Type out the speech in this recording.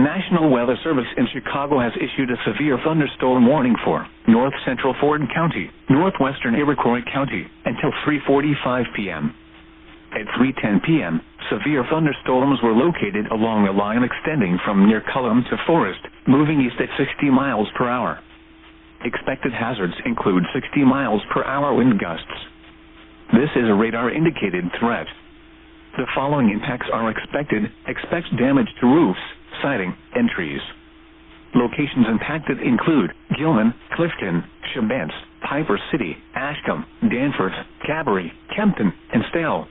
National Weather Service in Chicago has issued a severe thunderstorm warning for north central Ford County, northwestern Iroquois County, until 3:45 p.m. At 3:10 p.m., severe thunderstorms were located along a line extending from near Cullum to Forest, moving east at 60 miles per hour. Expected hazards include 60 miles per hour wind gusts. This is a radar-indicated threat. The following impacts are expected. Expect damage to roofs, siding, and trees. Locations impacted include Gilman, Clifton, Chebens, Piper City, Ashcombe, Danforth, Cabaret, Kempton, and Stale.